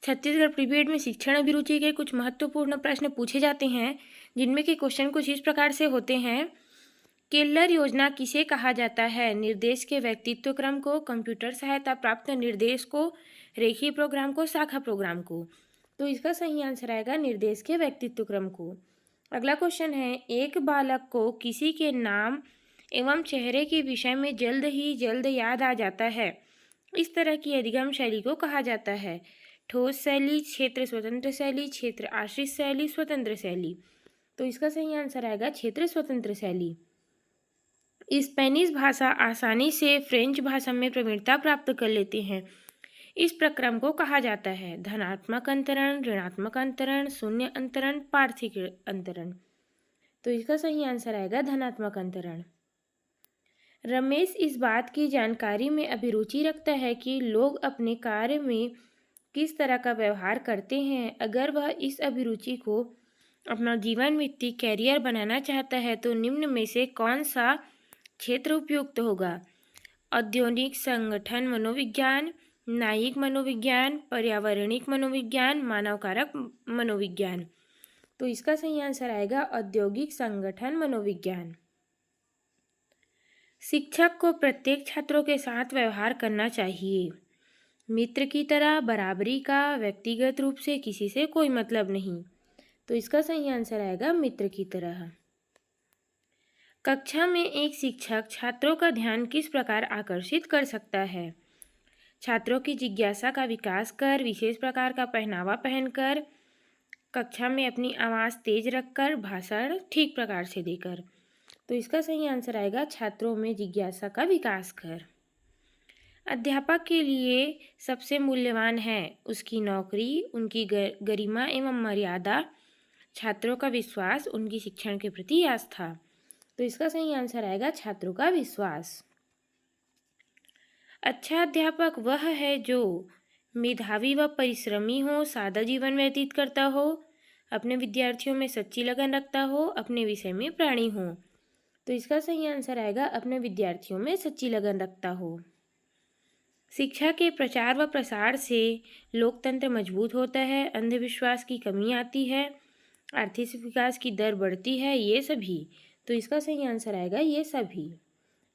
छत्तीसगढ़ प्रीबीएड में शिक्षण अभिरुचि के कुछ महत्वपूर्ण प्रश्न पूछे जाते हैं, जिनमें के क्वेश्चन कुछ इस प्रकार से होते हैं। केलर योजना किसे कहा जाता है? निर्देश के व्यक्तित्व क्रम को, कंप्यूटर सहायता प्राप्त निर्देश को, रेखीय प्रोग्राम को, शाखा प्रोग्राम को। तो इसका सही आंसर आएगा निर्देश के व्यक्तित्व क्रम को। अगला क्वेश्चन है, एक बालक को किसी के नाम एवं चेहरे के विषय में जल्द ही जल्द याद आ जाता है। इस तरह की अधिगम शैली को कहा जाता है ठोस शैली, क्षेत्र स्वतंत्र शैली, क्षेत्र आश्रित शैली, स्वतंत्र शैली। तो इसका सही आंसर आएगा क्षेत्र स्वतंत्र शैली। स्पेनिश भाषा आसानी से फ्रेंच भाषा में प्रवीणता प्राप्त कर लेते हैं। इस प्रक्रम को कहा जाता है धनात्मक अंतरण, ऋणात्मक अंतरण, शून्य अंतरण, पार्थिक अंतरण। तो इसका सही आंसर आएगा धनात्मक अंतरण। रमेश इस बात की जानकारी में अभिरुचि रखता है कि लोग अपने कार्य में किस तरह का व्यवहार करते हैं। अगर वह इस अभिरुचि को अपना जीवन वृत्ति कैरियर बनाना चाहता है तो निम्न में से कौन सा क्षेत्र उपयुक्त होगा? औद्योगिक संगठन मनोविज्ञान, न्यायिक मनोविज्ञान, पर्यावरणिक मनोविज्ञान, मानव कारक मनोविज्ञान। तो इसका सही आंसर आएगा औद्योगिक संगठन मनोविज्ञान। शिक्षक को प्रत्येक छात्रों के साथ व्यवहार करना चाहिए मित्र की तरह, बराबरी का, व्यक्तिगत रूप से किसी से कोई मतलब नहीं। तो इसका सही आंसर आएगा मित्र की तरह। कक्षा में एक शिक्षक छात्रों का ध्यान किस प्रकार आकर्षित कर सकता है? छात्रों की जिज्ञासा का विकास कर, विशेष प्रकार का पहनावा पहनकर, कक्षा में अपनी आवाज़ तेज रखकर, भाषण ठीक प्रकार से देकर। तो इसका सही आंसर आएगा छात्रों में जिज्ञासा का विकास कर। अध्यापक के लिए सबसे मूल्यवान है उसकी नौकरी, उनकी गरिमा एवं मर्यादा, छात्रों का विश्वास, उनकी शिक्षण के प्रति आस्था। तो इसका सही आंसर आएगा छात्रों का विश्वास। अच्छा अध्यापक वह है जो मेधावी व परिश्रमी हो, सादा जीवन व्यतीत करता हो, अपने विद्यार्थियों में सच्ची लगन रखता हो, अपने विषय में प्राणी हो। तो इसका सही आंसर आएगा अपने विद्यार्थियों में सच्ची लगन रखता हो। शिक्षा के प्रचार व प्रसार से लोकतंत्र मजबूत होता है, अंधविश्वास की कमी आती है, आर्थिक विकास की दर बढ़ती है, ये सभी। तो इसका सही आंसर आएगा ये सभी।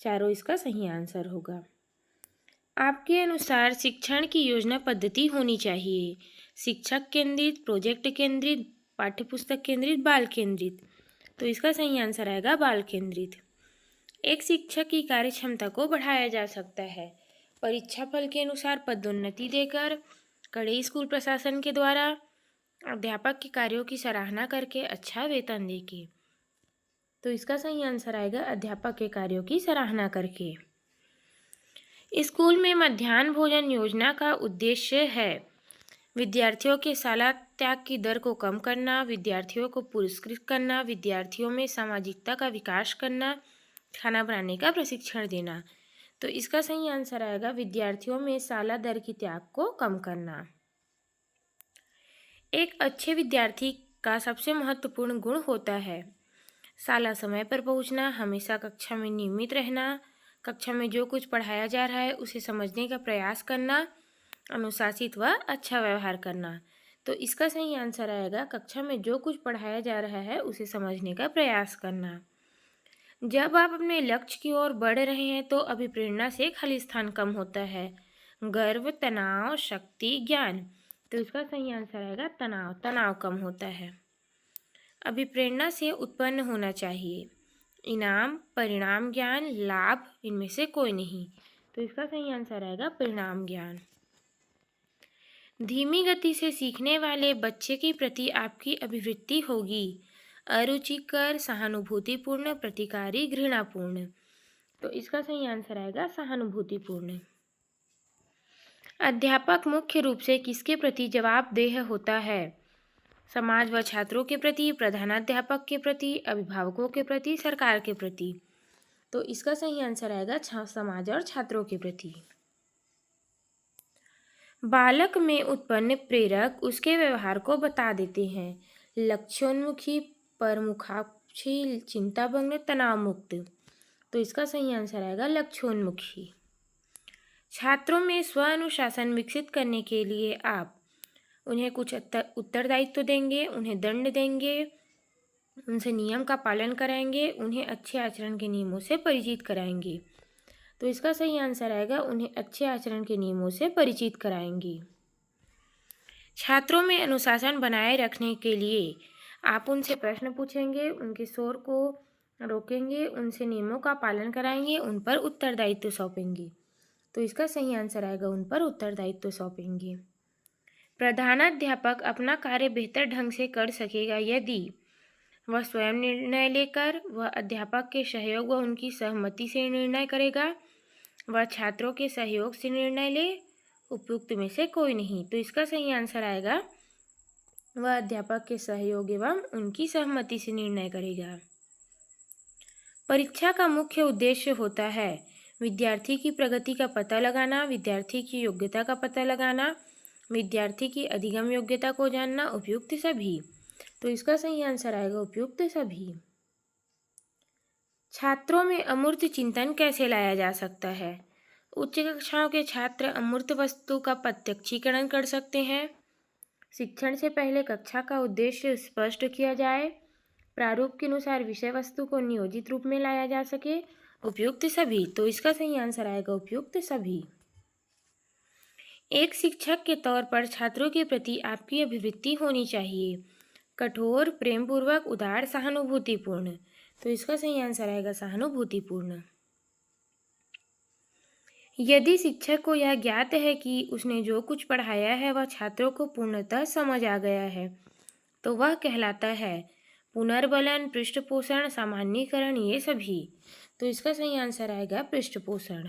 चारों इसका सही आंसर होगा। आपके अनुसार शिक्षण की योजना पद्धति होनी चाहिए शिक्षक केंद्रित, प्रोजेक्ट केंद्रित, पाठ्यपुस्तक केंद्रित, बाल केंद्रित। तो इसका सही आंसर आएगा बाल केंद्रित। एक शिक्षक की कार्य क्षमता को बढ़ाया जा सकता है परीक्षा फल के अनुसार पदोन्नति देकर, कड़े स्कूल प्रशासन के द्वारा, अध्यापक के कार्यों की सराहना करके, अच्छा वेतन देके। तो इसका सही आंसर आएगा अध्यापक के कार्यों की सराहना करके। स्कूल में मध्याह्न भोजन योजना का उद्देश्य है विद्यार्थियों के शाला त्याग की दर को कम करना, विद्यार्थियों को पुरस्कृत करना, विद्यार्थियों में सामाजिकता का विकास करना, खाना बनाने का प्रशिक्षण देना। तो इसका सही आंसर आएगा विद्यार्थियों में शाला दर की त्याग को कम करना। एक अच्छे विद्यार्थी का सबसे महत्वपूर्ण गुण होता है शाला समय पर पहुंचना, हमेशा कक्षा में नियमित रहना, कक्षा में जो कुछ पढ़ाया जा रहा है उसे समझने का प्रयास करना, अनुशासित व अच्छा व्यवहार करना। तो इसका सही आंसर आएगा कक्षा में जो कुछ पढ़ाया जा रहा है उसे समझने का प्रयास करना। जब आप अपने लक्ष्य की ओर बढ़ रहे हैं तो अभिप्रेरणा से खाली स्थान कम होता है गर्व, तनाव, शक्ति, ज्ञान। तो इसका सही आंसर आएगा तनाव, तनाव कम होता है। अभिप्रेरणा से उत्पन्न होना चाहिए इनाम, परिणाम ज्ञान, लाभ, इनमें से कोई नहीं। तो इसका सही आंसर आएगा परिणाम ज्ञान। धीमी गति से सीखने वाले बच्चे के प्रति आपकी अभिवृत्ति होगी अरुचिकर, सहानुभूतिपूर्ण, प्रतिकारी, घृणापूर्ण। तो इसका सही आंसर आएगा सहानुभूतिपूर्ण। अध्यापक मुख्य रूप से किसके प्रति जवाबदेह होता है? समाज व छात्रों के प्रति, प्रधानाध्यापक के प्रति, अभिभावकों के प्रति, सरकार के प्रति। तो इसका सही आंसर आएगा समाज और छात्रों के प्रति। बालक में उत्पन्न प्रेरक उसके व्यवहार को बता देते हैं लक्ष्योन्मुखी, परमुखाक्षी, चिंताभंग, तनाव मुक्त। तो इसका सही आंसर आएगा लक्ष्योन्मुखी। छात्रों में स्व अनुशासन विकसित करने के लिए आप उन्हें कुछ उत्तरदायित्व देंगे, उन्हें दंड देंगे, उनसे नियम का पालन कराएंगे, उन्हें अच्छे आचरण के नियमों से परिचित कराएंगे। तो इसका सही आंसर आएगा उन्हें अच्छे आचरण के नियमों से परिचित कराएंगे। छात्रों में अनुशासन बनाए रखने के लिए आप उनसे प्रश्न पूछेंगे, उनके शोर को रोकेंगे, उनसे नियमों का पालन कराएंगे, उन पर उत्तरदायित्व सौंपेंगे। तो इसका सही आंसर आएगा उन पर उत्तरदायित्व सौंपेंगे। प्रधानाध्यापक अपना कार्य बेहतर ढंग से कर सकेगा यदि वह स्वयं निर्णय लेकर, वह अध्यापक के सहयोग व उनकी सहमति से निर्णय करेगा, वह छात्रों के सहयोग से निर्णय ले, उपयुक्त में से कोई नहीं। तो इसका सही आंसर आएगा वह अध्यापक के सहयोग एवं उनकी सहमति से निर्णय करेगा। परीक्षा का मुख्य उद्देश्य होता है विद्यार्थी की प्रगति का पता लगाना, विद्यार्थी की योग्यता का पता लगाना, विद्यार्थी की अधिगम योग्यता को जानना, उपयुक्त सभी। तो इसका सही आंसर आएगा उपयुक्त सभी। छात्रों में अमूर्त चिंतन कैसे लाया जा सकता है? उच्च कक्षाओं के छात्र अमूर्त वस्तु का प्रत्यक्षीकरण कर सकते हैं। शिक्षण से पहले कक्षा का उद्देश्य स्पष्ट किया जाए, प्रारूप के अनुसार विषय वस्तु को नियोजित रूप में लाया जा सके, उपयुक्त सभी। तो इसका सही आंसर आएगा उपयुक्त सभी। एक शिक्षक के तौर पर छात्रों के प्रति आपकी अभिवृत्ति होनी चाहिए कठोर, प्रेमपूर्वक, उदार, सहानुभूतिपूर्ण। तो इसका सही आंसर आएगा सहानुभूतिपूर्ण। यदि शिक्षक को यह ज्ञात है कि उसने जो कुछ पढ़ाया है वह छात्रों को पूर्णतः समझ आ गया है तो वह कहलाता है पुनर्बलन, पृष्ठपोषण, सामान्यीकरण, ये सभी। तो इसका सही आंसर आएगा पृष्ठपोषण।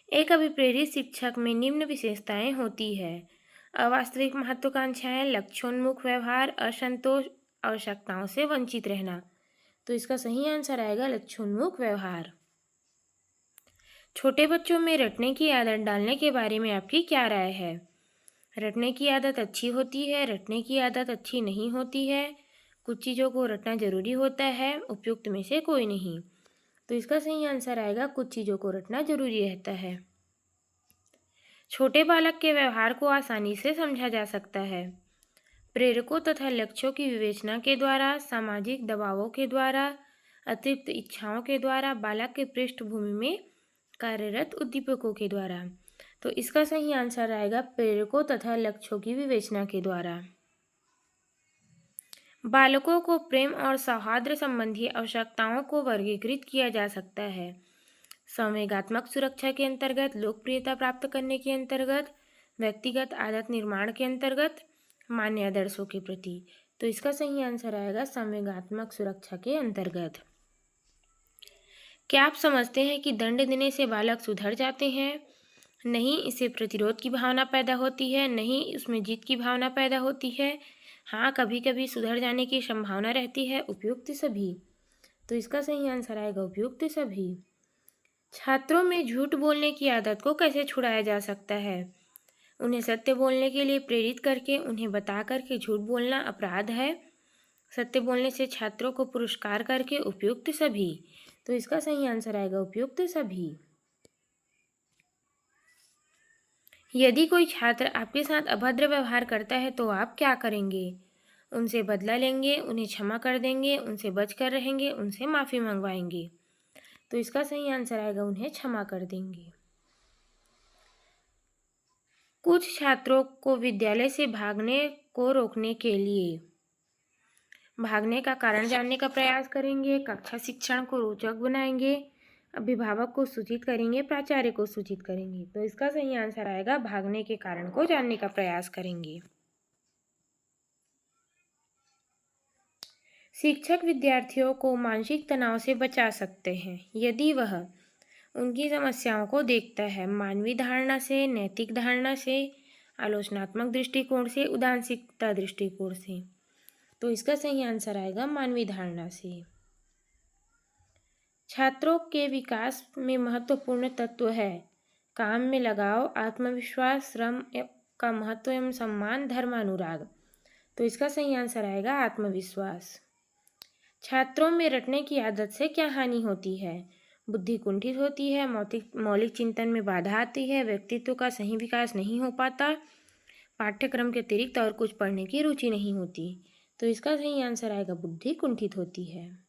एक अभिप्रेरित शिक्षक में निम्न विशेषताएं होती है: अवास्तविक महत्वाकांक्षाएं, लक्ष्योन्मुख व्यवहार, असंतोष, आवश्यकताओं से वंचित रहना। तो इसका सही आंसर आएगा लक्ष्योन्मुख व्यवहार। छोटे बच्चों में रटने की आदत डालने के बारे में आपकी क्या राय है? रटने की आदत अच्छी होती है, रटने की आदत अच्छी नहीं होती है, कुछ चीज़ों को रटना जरूरी होता है, उपयुक्त में से कोई नहीं। तो इसका सही आंसर आएगा कुछ चीज़ों को रटना जरूरी रहता है। छोटे बालक के व्यवहार को आसानी से समझा जा सकता है प्रेरकों तथा लक्ष्यों की विवेचना के द्वारा, सामाजिक दबावों के द्वारा, अतिरिक्त इच्छाओं के द्वारा, बालक के पृष्ठभूमि में कार्यरत उद्दीपकों के द्वारा। तो इसका सही आंसर आएगा प्रेरकों तथा लक्ष्यों की विवेचना के द्वारा। बालकों को प्रेम और सौहार्द संबंधी आवश्यकताओं को वर्गीकृत किया जा सकता है संवेगात्मक सुरक्षा के अंतर्गत, लोकप्रियता प्राप्त करने के अंतर्गत, व्यक्तिगत आदत निर्माण के अंतर्गत, मान्य आदर्शों के प्रति। तो इसका सही आंसर आएगा संवेगात्मक सुरक्षा के अंतर्गत। क्या आप समझते हैं कि दंड देने से बालक सुधर जाते हैं? नहीं, इससे प्रतिरोध की भावना पैदा होती है, नहीं उसमें जीत की भावना पैदा होती है, हाँ कभी कभी सुधर जाने की संभावना रहती है, उपयुक्त सभी। तो इसका सही आंसर आएगा उपयुक्त सभी। छात्रों में झूठ बोलने की आदत को कैसे छुड़ाया जा सकता है? उन्हें सत्य बोलने के लिए प्रेरित करके, उन्हें बता करके झूठ बोलना अपराध है, सत्य बोलने से छात्रों को पुरस्कार करके, उपयुक्त सभी। तो इसका सही आंसर आएगा उपयुक्त सभी। यदि कोई छात्र आपके साथ अभद्र व्यवहार करता है तो आप क्या करेंगे? उनसे बदला लेंगे, उन्हें क्षमा कर देंगे, उनसे बच कर रहेंगे, उनसे माफ़ी मंगवाएंगे। तो इसका सही आंसर आएगा उन्हें क्षमा कर देंगे। कुछ छात्रों को विद्यालय से भागने को रोकने के लिए भागने का कारण जानने का प्रयास करेंगे, कक्षा शिक्षण को रोचक बनाएंगे, अभिभावक को सूचित करेंगे, प्राचार्य को सूचित करेंगे। तो इसका सही आंसर आएगा भागने के कारण को जानने का प्रयास करेंगे। शिक्षक विद्यार्थियों को मानसिक तनाव से बचा सकते हैं यदि वह उनकी समस्याओं को देखता है मानवीय धारणा से, नैतिक धारणा से, आलोचनात्मक दृष्टिकोण से, उदासीनता दृष्टिकोण से। तो इसका सही आंसर आएगा मानवीय धारणा से। छात्रों के विकास में महत्वपूर्ण तत्व है काम में लगाव, आत्मविश्वास, श्रम का महत्व एवं सम्मान, धर्मानुराग। तो इसका सही आंसर आएगा आत्मविश्वास। छात्रों में रटने की आदत से क्या हानि होती है? बुद्धि कुंठित होती है, मौलिक चिंतन में बाधा आती है, व्यक्तित्व का सही विकास नहीं हो पाता, पाठ्यक्रम के अतिरिक्त और कुछ पढ़ने की रुचि नहीं होती। तो इसका सही आंसर आएगा बुद्धि कुंठित होती है।